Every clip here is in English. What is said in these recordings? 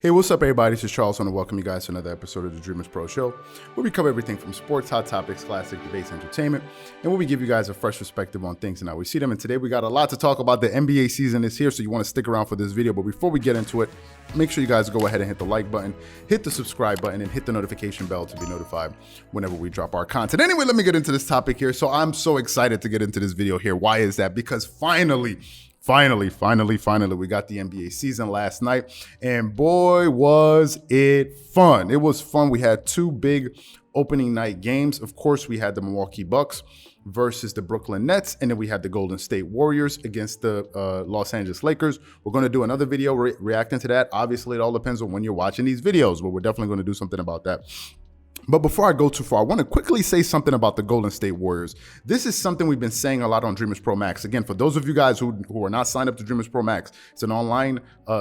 Hey, what's up, everybody? This is Charles. I want to welcome you guys to another episode of the Dreamerspro Show, where we cover everything from sports, hot topics, classic debates, entertainment, and where we give you guys a fresh perspective on things and how we see them. And today we got a lot to talk about. The NBA season is here, so you want to stick around for this video. But before we get into it, make sure you guys go ahead and hit the like button, hit the subscribe button, and hit the notification bell to be notified whenever we drop our content. Anyway, let me get into this topic here. So I'm so excited to get into this video here. Why is that? Because finally, we got the NBA season last night, and boy, was it fun. It was fun. We had two big opening night games. Of course, we had the Milwaukee Bucks versus the Brooklyn Nets, and then we had the Golden State Warriors against the Los Angeles Lakers. We're going to do another video reacting to that. Obviously, it all depends on when you're watching these videos, but we're definitely going to do something about that. But before I go too far, I want to quickly say something about the Golden State Warriors. This is something we've been saying a lot on Dreamerspro Max. Again, for those of you guys who are not signed up to Dreamerspro Max, it's an online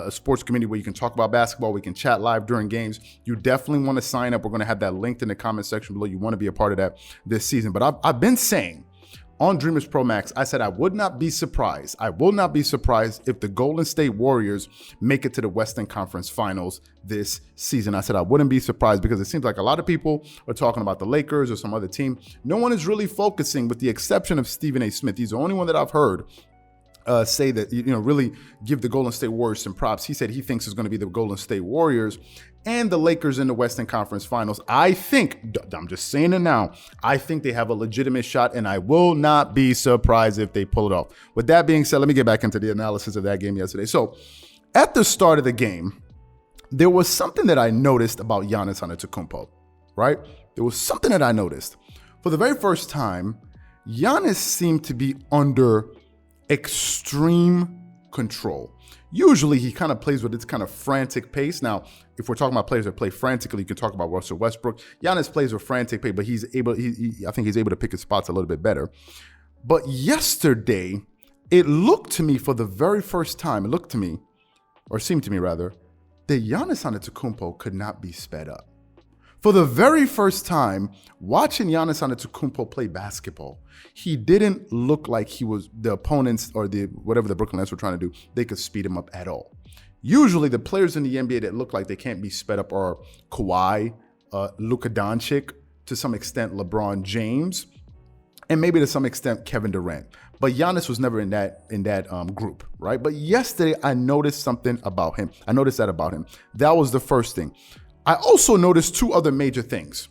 sports community where you can talk about basketball. We can chat live during games. You definitely want to sign up. We're going to have that linked in the comment section below. You want to be a part of that this season. But I've been saying on Dreamerspro Max, I said I will not be surprised if the Golden State Warriors make it to the Western Conference Finals this season. I said I wouldn't be surprised because it seems like a lot of people are talking about the Lakers or some other team. No one is really focusing, with the exception of Stephen A. Smith. He's the only one that I've heard say that, really give the Golden State Warriors some props. He said he thinks it's going to be the Golden State Warriors and the Lakers in the Western Conference Finals. I think, I'm just saying it now, I think they have a legitimate shot, and I will not be surprised if they pull it off. With that being said, let me get back into the analysis of that game yesterday. So at the start of the game, there was something that I noticed about Giannis Antetokounmpo, right? There was something that I noticed. For the very first time, Giannis seemed to be under extreme control. Usually he kind of plays with this kind of frantic pace. Now, if we're talking about players that play frantically, you can talk about Russell Westbrook. Giannis plays with frantic pace, but I think he's able to pick his spots a little bit better. But yesterday, it looked to me for the very first time, seemed to me that Giannis Antetokounmpo could not be sped up. For the very first time, watching Giannis Antetokounmpo play basketball, he didn't look like he was the opponents or whatever the Brooklyn Nets were trying to do, they could speed him up at all. Usually the players in the NBA that look like they can't be sped up are Kawhi, Luka Doncic, to some extent LeBron James, and maybe to some extent Kevin Durant. But Giannis was never in that group, right? But yesterday I noticed something about him. That was the first thing. I also noticed two other major things.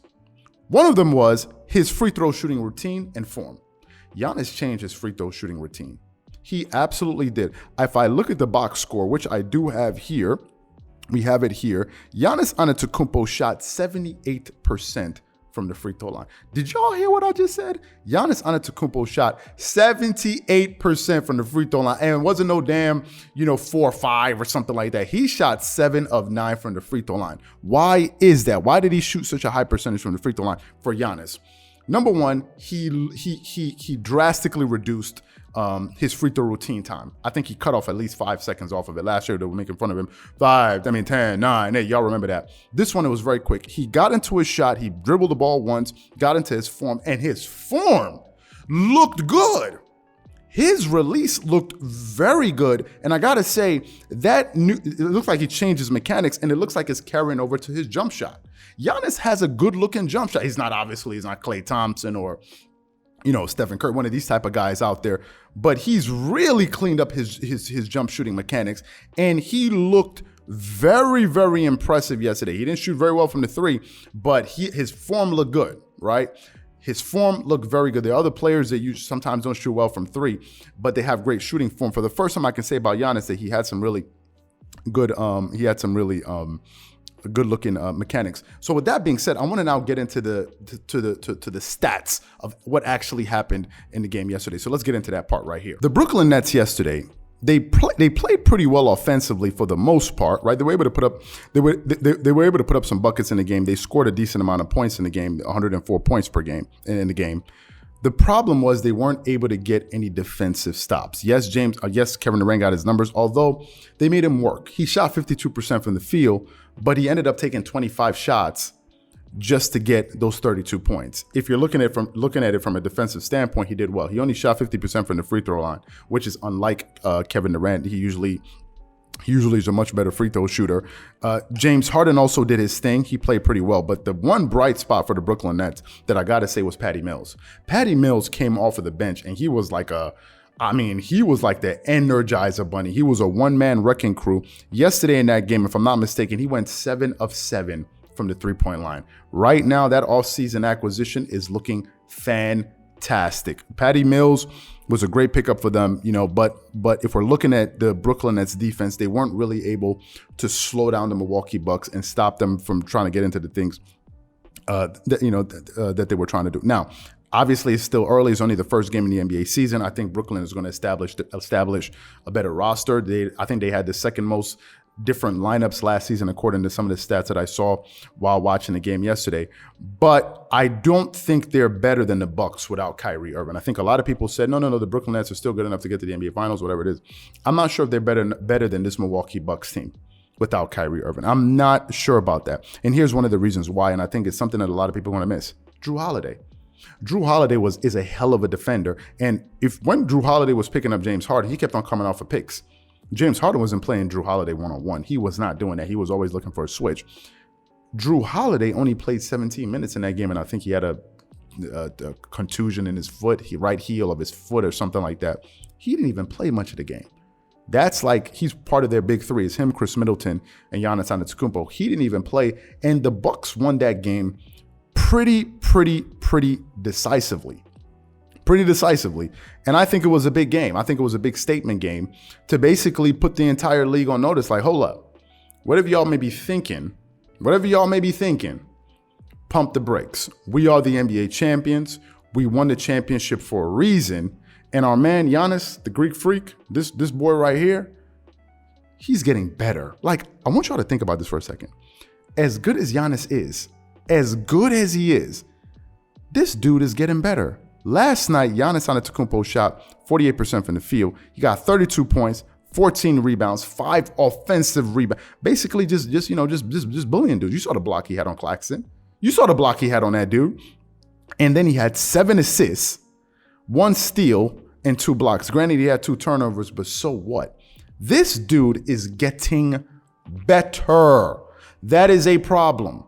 One of them was his free throw shooting routine and form. Giannis changed his free throw shooting routine. He absolutely did. If I look at the box score, which I do have here, we have it here. Giannis Antetokounmpo shot 78% from the free throw line. Did y'all hear what I just said? Giannis Antetokounmpo shot 78% from the free throw line, and it wasn't no damn, 4 or 5 or something like that. He shot 7 of 9 from the free throw line. Why is that? Why did he shoot such a high percentage from the free throw line for Giannis? Number one, he drastically reduced his free throw routine time. I think he cut off at least 5 seconds off of it. Last year, they were making fun of him. 10, 9, 8. Y'all remember that. This one, it was very quick. He got into his shot. He dribbled the ball once, got into his form, and his form looked good. His release looked very good. And I got to say, it looks like he changed his mechanics, and it looks like it's carrying over to his jump shot. Giannis has a good-looking jump shot. He's not Klay Thompson or Stephen Curry, one of these type of guys out there, but he's really cleaned up his jump shooting mechanics, and he looked very, very impressive yesterday. He didn't shoot very well from the three, but his form looked good, right? His form looked very good. There are other players that you sometimes don't shoot well from three, but they have great shooting form. For the first time, I can say about Giannis that he had some really good, good-looking mechanics. So with that being said, I want to now get into the stats of what actually happened in the game yesterday. So let's get into that part right here. The Brooklyn Nets yesterday, they played pretty well offensively for the most part, right? They were able to put up some buckets in the game. They scored a decent amount of points in the game, 104 points per game in the game. The problem was they weren't able to get any defensive stops. Yes, Kevin Durant got his numbers, although they made him work. He shot 52% from the field, but he ended up taking 25 shots just to get those 32 points. If you're looking at it from a defensive standpoint, he did well. He only shot 50% from the free throw line, which is unlike Kevin Durant. He usually He usually is a much better free throw shooter. James Harden also did his thing. He played pretty well. But the one bright spot for the Brooklyn Nets that I got to say was Patty Mills. Patty Mills came off of the bench, and he was like the Energizer Bunny. He was a one-man wrecking crew. Yesterday in that game, if I'm not mistaken, he went 7 of 7 from the three-point line. Right now, that offseason acquisition is looking fantastic. Patty Mills was a great pickup for them, but if we're looking at the Brooklyn Nets defense, they weren't really able to slow down the Milwaukee Bucks and stop them from trying to get into the things that they were trying to do. Now, obviously, it's still early. It's only the first game in the NBA season. I think Brooklyn is going to establish a better roster. I think they had the second most different lineups last season, according to some of the stats that I saw while watching the game yesterday. But I don't think they're better than the Bucks without Kyrie Irving. I think a lot of people said, no, the Brooklyn Nets are still good enough to get to the NBA Finals, whatever it is. I'm not sure if they're better than this Milwaukee Bucks team without Kyrie Irving. I'm not sure about that. And here's one of the reasons why, and I think it's something that a lot of people want to miss. Drew Holiday. Drew Holiday is a hell of a defender. And when Drew Holiday was picking up James Harden, he kept on coming off of picks. James Harden wasn't playing Drew Holiday one-on-one. He was not doing that. He was always looking for a switch. Drew Holiday only played 17 minutes in that game, and I think he had a contusion in his foot, right heel of his foot or something like that. He didn't even play much of the game. That's like he's part of their big three. It's him, Chris Middleton, and Giannis Antetokounmpo. He didn't even play, and the Bucks won that game pretty decisively. And I think it was a big game. I think it was a big statement game to basically put the entire league on notice. Like, hold up. Whatever y'all may be thinking, pump the brakes. We are the NBA champions. We won the championship for a reason. And our man, Giannis, the Greek freak, this boy right here, he's getting better. Like, I want y'all to think about this for a second. As good as Giannis is, as good as he is, this dude is getting better. Last night, Giannis Antetokounmpo shot 48% from the field. He got 32 points, 14 rebounds, 5 offensive rebounds. Basically, just bullying dudes. You saw the block he had on Claxton. You saw the block he had on that dude. And then he had 7 assists, 1 steal, and 2 blocks. Granted, he had 2 turnovers, but so what? This dude is getting better. That is a problem.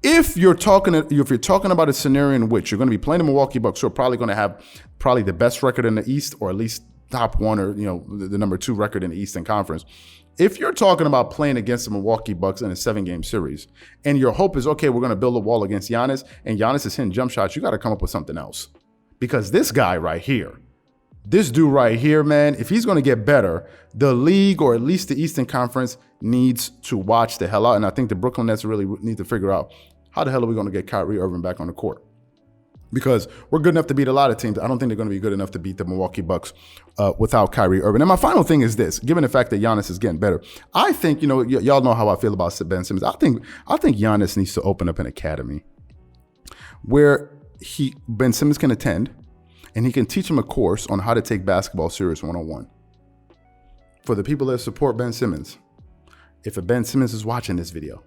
If you're talking about a scenario in which you're going to be playing the Milwaukee Bucks, who are probably going to have the best record in the East, or at least top 1 or the number 2 record in the Eastern Conference. If you're talking about playing against the Milwaukee Bucks in a 7-game series, and your hope is, okay, we're going to build a wall against Giannis, and Giannis is hitting jump shots, you got to come up with something else. Because this guy right here, this dude right here, man, if he's going to get better, the league, or at least the Eastern Conference, needs to watch the hell out. And I think the Brooklyn Nets really need to figure out, how the hell are we going to get Kyrie Irving back on the court? Because we're good enough to beat a lot of teams. I don't think they're going to be good enough to beat the Milwaukee Bucks without Kyrie Irving. And my final thing is this: given the fact that Giannis is getting better, I think, y'all know how I feel about Ben Simmons. I think Giannis needs to open up an academy where Ben Simmons can attend, and he can teach him a course on how to take basketball serious 101. For the people that support Ben Simmons, if a Ben Simmons is watching this video,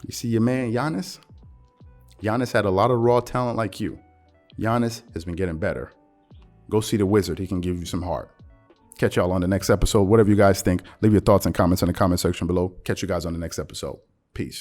you see your man Giannis? Giannis had a lot of raw talent like you. Giannis has been getting better. Go see the wizard. He can give you some heart. Catch y'all on the next episode. Whatever you guys think, leave your thoughts and comments in the comment section below. Catch you guys on the next episode.